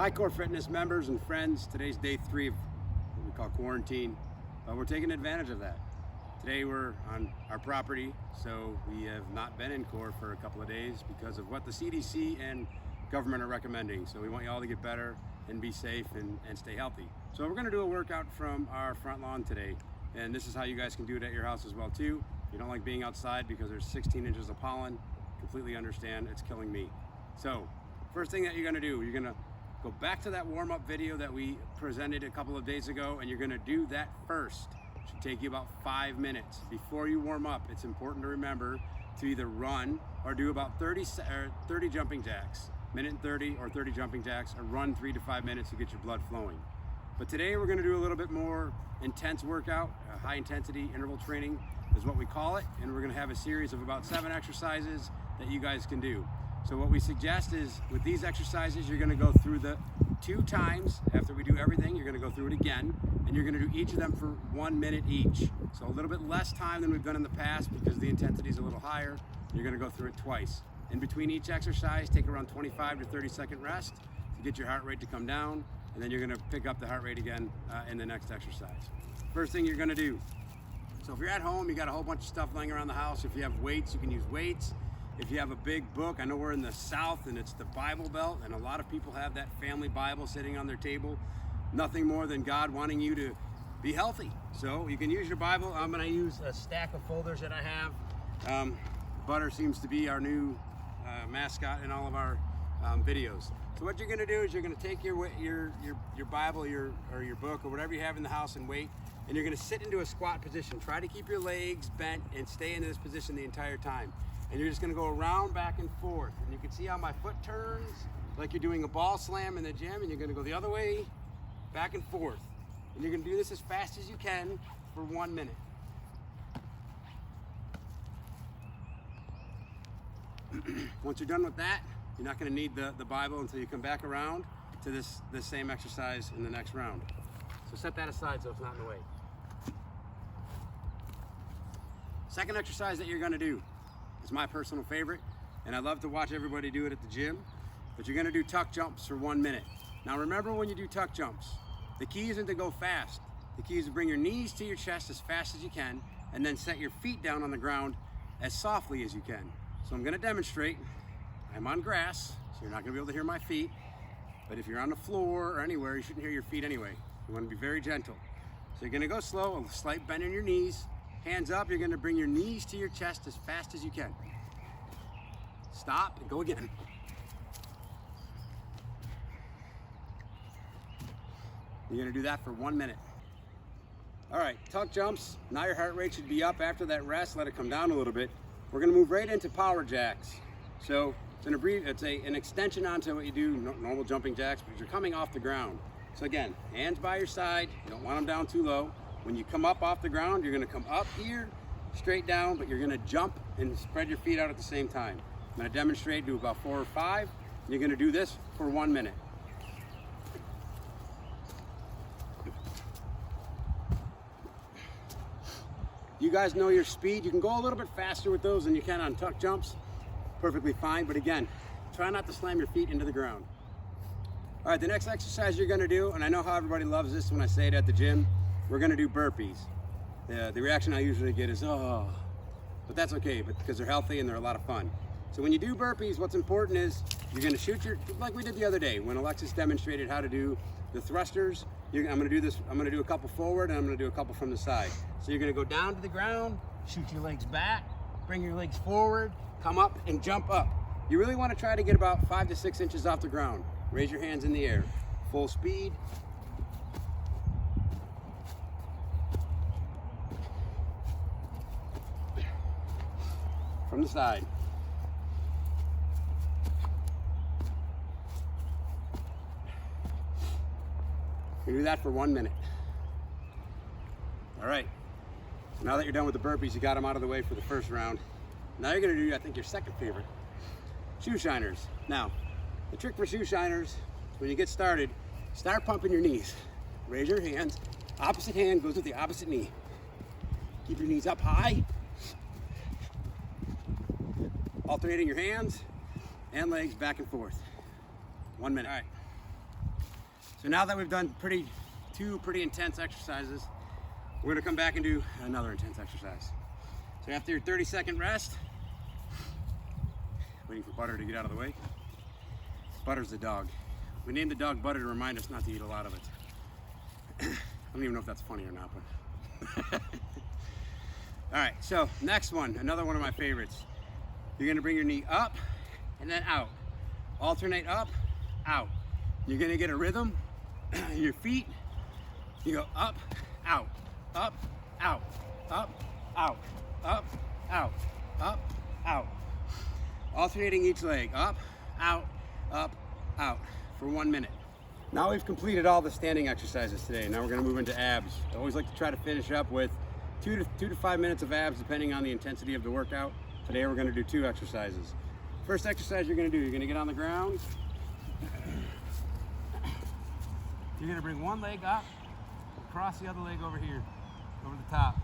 Hi, Cor Fitness members and friends. Today's day 3 of what we call quarantine, but we're taking advantage of that. Today we're on our property, so we have not been in Cor for a couple of days because of what the CDC and government are recommending. So we want you all to get better and be safe and stay healthy. So we're gonna do a workout from our front lawn today, and this is how you guys can do it at your house as well too. If you don't like being outside because there's 16 inches of pollen, completely understand, it's killing me. So first thing that you're gonna do, you're gonna go back to that warm-up video that we presented a couple of days ago, and you're gonna do that first. It should take you about 5 minutes. Before you warm up, it's important to remember to either run or do about 30 jumping jacks, minute and 30 or 30 jumping jacks, or run 3 to 5 minutes to get your blood flowing. But today we're gonna do a little bit more intense workout, high intensity interval training is what we call it, and we're gonna have a series of about 7 exercises that you guys can do. So what we suggest is with these exercises, you're gonna go through the 2 times. After we do everything, you're gonna go through it again, and you're gonna do each of them for 1 minute each. So a little bit less time than we've done in the past because the intensity is a little higher. You're gonna go through it twice. In between each exercise, take around 25 to 30-second rest to get your heart rate to come down, and then you're gonna pick up the heart rate again in the next exercise. First thing you're gonna do. So if you're at home, you got a whole bunch of stuff laying around the house. If you have weights, you can use weights. If you have a big book, I know we're in the South and it's the Bible Belt, and a lot of people have that family Bible sitting on their table. Nothing more than God wanting you to be healthy. So you can use your Bible. I'm gonna use a stack of folders that I have. Butter seems to be our new mascot in all of our videos. So what you're gonna do is you're gonna take your Bible or your book or whatever you have in the house and wait, and you're gonna sit into a squat position. Try to keep your legs bent and stay in this position the entire time. And you're just gonna go around, back and forth. And you can see how my foot turns, like you're doing a ball slam in the gym, and you're gonna go the other way, back and forth. And you're gonna do this as fast as you can for 1 minute. Once you're done with that, you're not gonna need the Bible until you come back around to this same exercise in the next round. So set that aside so it's not in the way. Second exercise that you're gonna do is my personal favorite, and I love to watch everybody do it at the gym, but you're gonna do tuck jumps for 1 minute. Now remember, when you do tuck jumps, the key isn't to go fast. The key is to bring your knees to your chest as fast as you can, and then set your feet down on the ground as softly as you can. So I'm gonna demonstrate. I'm on grass, so you're not gonna be able to hear my feet, but if you're on the floor or anywhere, you shouldn't hear your feet anyway. You wanna be very gentle. So you're gonna go slow, a slight bend in your knees, hands up, you're gonna bring your knees to your chest as fast as you can. Stop and go again. You're gonna do that for 1 minute. All right, tuck jumps. Now your heart rate should be up after that rest. Let it come down a little bit. We're gonna move right into power jacks. So it's an extension onto what you do, normal jumping jacks, but you're coming off the ground. So again, hands by your side. You don't want them down too low. When you come up off the ground, you're gonna come up here, straight down, but you're gonna jump and spread your feet out at the same time. I'm gonna demonstrate, do about 4 or 5. And you're gonna do this for 1 minute. You guys know your speed. You can go a little bit faster with those than you can on tuck jumps. Perfectly fine, but again, try not to slam your feet into the ground. All right, the next exercise you're gonna do, and I know how everybody loves this when I say it at the gym, we're gonna do burpees. The reaction I usually get is, oh, but that's okay, because they're healthy and they're a lot of fun. So when you do burpees, what's important is you're gonna shoot like we did the other day when Alexis demonstrated how to do the thrusters. I'm gonna do this, I'm gonna do a couple forward and I'm gonna do a couple from the side. So you're gonna go down to the ground, shoot your legs back, bring your legs forward, come up and jump up. You really wanna try to get about 5 to 6 inches off the ground. Raise your hands in the air, full speed. From the side. You do that for 1 minute. All right, so now that you're done with the burpees, you got them out of the way for the first round. Now you're gonna do, I think, your second favorite, shoe shiners. Now, the trick for shoe shiners is when you get started, start pumping your knees. Raise your hands, opposite hand goes with the opposite knee. Keep your knees up high. Alternating your hands and legs back and forth. 1 minute. All right. So now that we've done two pretty intense exercises, we're gonna come back and do another intense exercise. So after your 30-second rest, waiting for Butter to get out of the way. Butter's the dog. We named the dog Butter to remind us not to eat a lot of it. I don't even know if that's funny or not, but. All right, so next one, another one of my favorites. You're gonna bring your knee up and then out. Alternate up, out. You're gonna get a rhythm. Your feet, you go up, out, up, out, up, out, up, out, up, out. Alternating each leg, up, out, for 1 minute. Now we've completed all the standing exercises today. Now we're gonna move into abs. I always like to try to finish up with 2 to 5 minutes of abs, depending on the intensity of the workout. Today we're gonna do 2 exercises. First exercise you're gonna get on the ground. You're gonna bring one leg up, cross the other leg over here, over the top.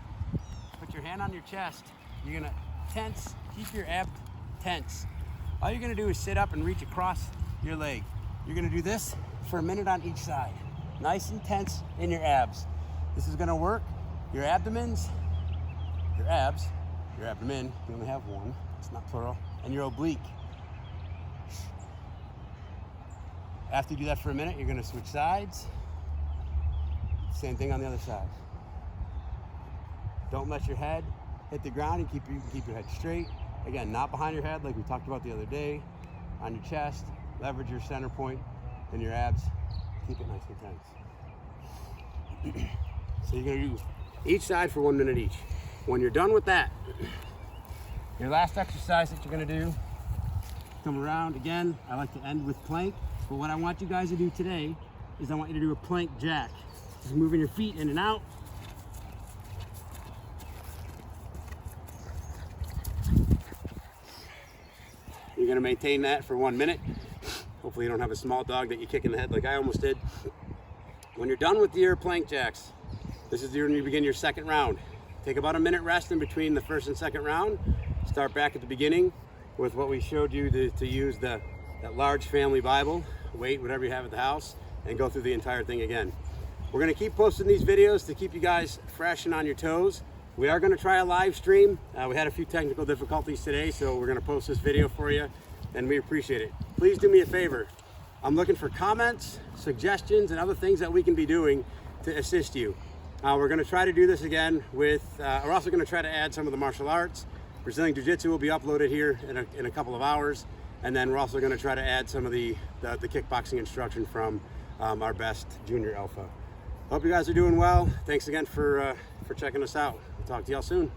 Put your hand on your chest. You're gonna tense, keep your ab tense. All you're gonna do is sit up and reach across your leg. You're gonna do this for 1 minute on each side. Nice and tense in your abs. This is gonna work your abdomens, your abs, your abdomen, you only have one, it's not plural, and your oblique. After you do that for 1 minute, you're gonna switch sides. Same thing on the other side. Don't let your head hit the ground and you can keep your head straight. Again, not behind your head like we talked about the other day. On your chest, leverage your center point and your abs. Keep it nice and tense. So you're gonna do each side for 1 minute each. When you're done with that, your last exercise that you're gonna do, come around again. I like to end with plank. But what I want you guys to do today is I want you to do a plank jack. Just moving your feet in and out. You're gonna maintain that for 1 minute. Hopefully you don't have a small dog that you kick in the head like I almost did. When you're done with your plank jacks, this is when you begin your second round. Take about a minute rest in between the first and second round. Start back at the beginning with what we showed you to use that large family Bible, weight, whatever you have at the house, and go through the entire thing again. We're gonna keep posting these videos to keep you guys fresh and on your toes. We are gonna try a live stream. We had a few technical difficulties today, so we're gonna post this video for you, and we appreciate it. Please do me a favor. I'm looking for comments, suggestions, and other things that we can be doing to assist you. We're gonna try to do this again with, we're also gonna try to add some of the martial arts. Brazilian Jiu-Jitsu will be uploaded here in a couple of hours. And then we're also gonna try to add some of the kickboxing instruction from our best junior alpha. Hope you guys are doing well. Thanks again for checking us out. We'll talk to y'all soon.